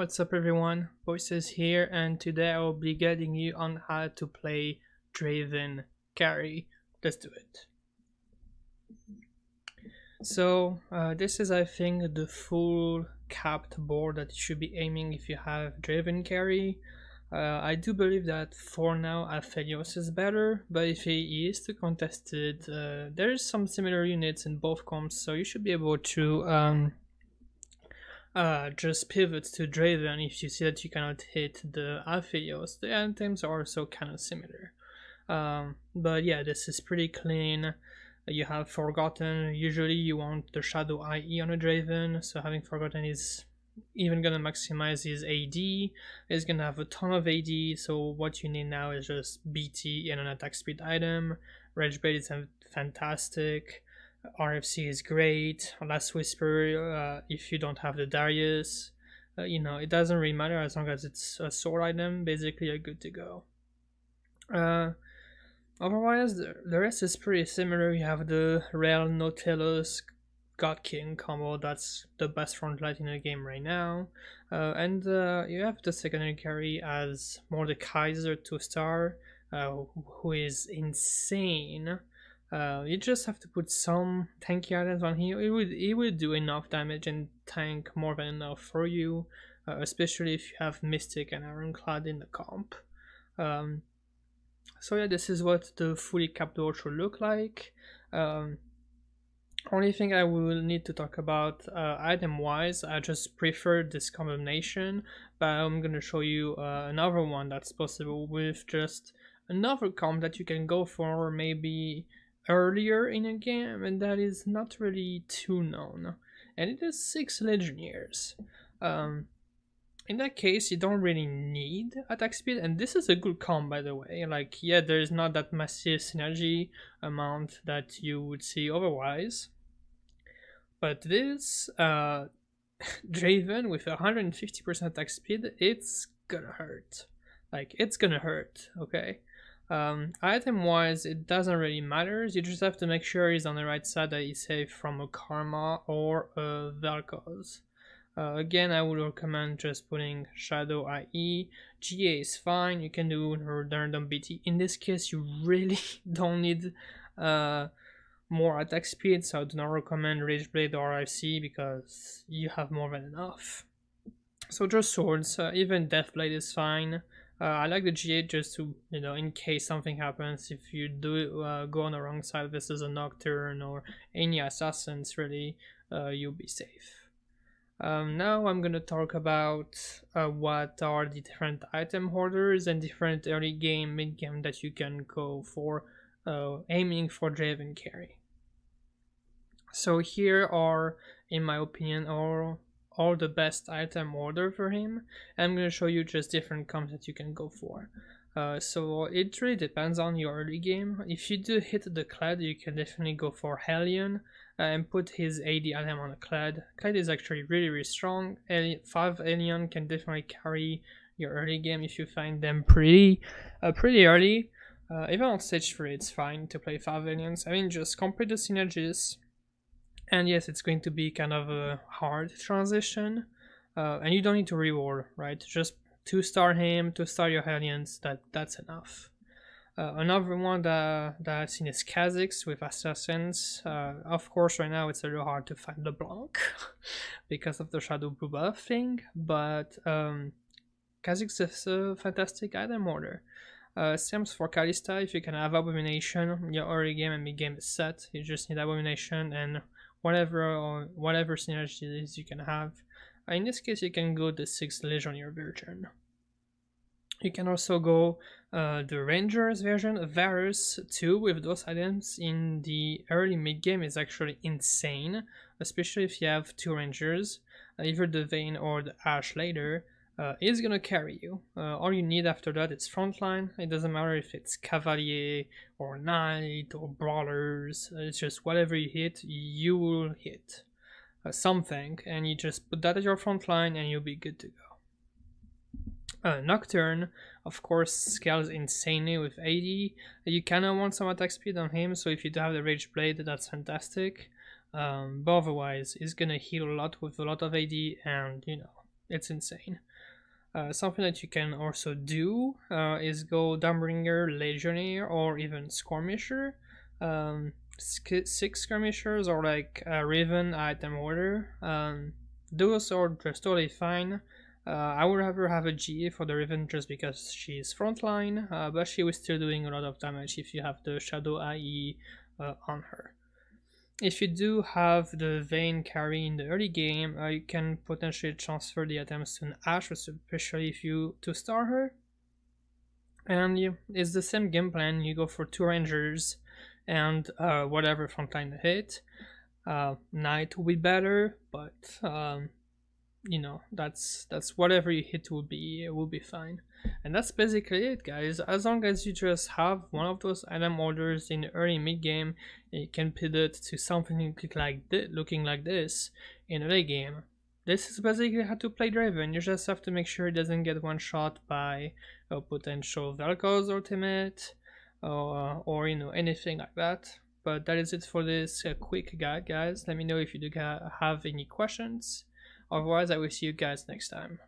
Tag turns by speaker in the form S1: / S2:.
S1: What's up everyone, Voices here, and today I will be guiding you on how to play Draven carry. Let's do it. So this is, I think, the full capped board that you should be aiming if you have Draven carry. I do believe that for now Aphelios is better, but if he is too contested, there is some similar units in both comps, so you should be able to just pivot to Draven if you see that you cannot hit the Aphelios. The items are also kind of similar. But yeah, this is pretty clean. You have Forgotten. Usually you want the Shadow IE on a Draven, so having Forgotten is even gonna maximize his AD. He's gonna have a ton of AD, so what you need now is just BT and an attack speed item. Rage Blade is fantastic. RFC is great. Last Whisper, if you don't have the Darius, it doesn't really matter as long as it's a sword item. Basically, you're good to go. Otherwise, the rest is pretty similar. You have the Real Nautilus God King combo. That's the best frontline in the game right now. And you have the secondary carry as Mordekaiser 2-star, who is insane. You just have to put some tanky items on him. It would do enough damage and tank more than enough for you, especially if you have Mystic and Ironclad in the comp. So yeah, this is what the fully capped board should look like. Only thing I will need to talk about item wise, I just prefer this combination, but I'm gonna show you another one that's possible with just another comp that you can go for maybe earlier in a game, and that is not really too known, and it is 6 Legionnaires. In that case, you don't really need attack speed, and this is a good comp, by the way. Like, yeah, there's not that massive synergy amount that you would see otherwise, but this Draven with 150% attack speed, it's gonna hurt. Like, it's gonna hurt, okay? Item wise, it doesn't really matter. You just have to make sure he's on the right side, that he's safe from a Karma or a Vel'Koz. Again, I would recommend just putting Shadow IE. GA is fine. You can do random BT. In this case, you really don't need more attack speed, so I do not recommend Rage Blade or RFC because you have more than enough. So just swords. Even Death Blade is fine. I like the GA just to, in case something happens, if you do go on the wrong side, this is a Nocturne or any assassins, really, you'll be safe. Now I'm gonna talk about what are the different item hoarders and different early game, mid game that you can go for aiming for Draven carry. So here are, in my opinion, all the best item order for him. I'm going to show you just different comps that you can go for. So it really depends on your early game. If you do hit the Clad, you can definitely go for Hellion and put his AD item on a Clad. Clad is actually really strong. 5 Hellion can definitely carry your early game if you find them pretty early. Even on stage 3 it's fine to play 5 Hellions. I mean, just complete the synergies. And yes, it's going to be kind of a hard transition, and you don't need to reroll, right? Just 2-star him, 2-star your Hellions, that's enough. Another one that I've seen is Kha'Zix with Assassins. Of course, right now it's a little hard to find the Blanc because of the Shadow Blue buff thing, but Kha'Zix is a fantastic item order. Same for Kalista. If you can have Abomination, your early game and mid game is set. You just need Abomination and whatever synergies you can have. In this case, you can go the 6th Legionnaire version. You can also go the Rangers version. Varus 2 with those items in the early mid game is actually insane, especially if you have 2 Rangers, either the Vayne or the Ash later. Is gonna carry you. All you need after that is frontline. It doesn't matter if it's Cavalier or Knight or Brawlers. It's just whatever you hit, you will hit something, and you just put that as your frontline and you'll be good to go. Nocturne, of course, scales insanely with 80. You kinda want some attack speed on him, so if you do have the Rage Blade, that's fantastic. But otherwise, he's gonna heal a lot with a lot of AD, and it's insane. Something that you can also do is go Dawnbringer, Legionnaire, or even Skirmisher. 6 Skirmishers or like Raven item order. Those are just totally fine. I would rather have a GA for the Raven just because she's frontline, but she was still doing a lot of damage if you have the Shadow IE on her. If you do have the Vayne carry in the early game, you can potentially transfer the items to an Ashe, especially if you 2-star her. And it's the same game plan, you go for 2 Rangers and whatever frontline hit. Knight will be better, but you know, that's whatever you hit will be fine. And that's basically it, guys. As long as you just have one of those item orders in the early mid game, you can pivot to something looking like this in the late game. This is basically how to play Draven. You just have to make sure it doesn't get one shot by a potential Vel'Koz ultimate or you know, anything like that. But that is it for this quick guide, guys. Let me know if you do have any questions. Otherwise, I will see you guys next time.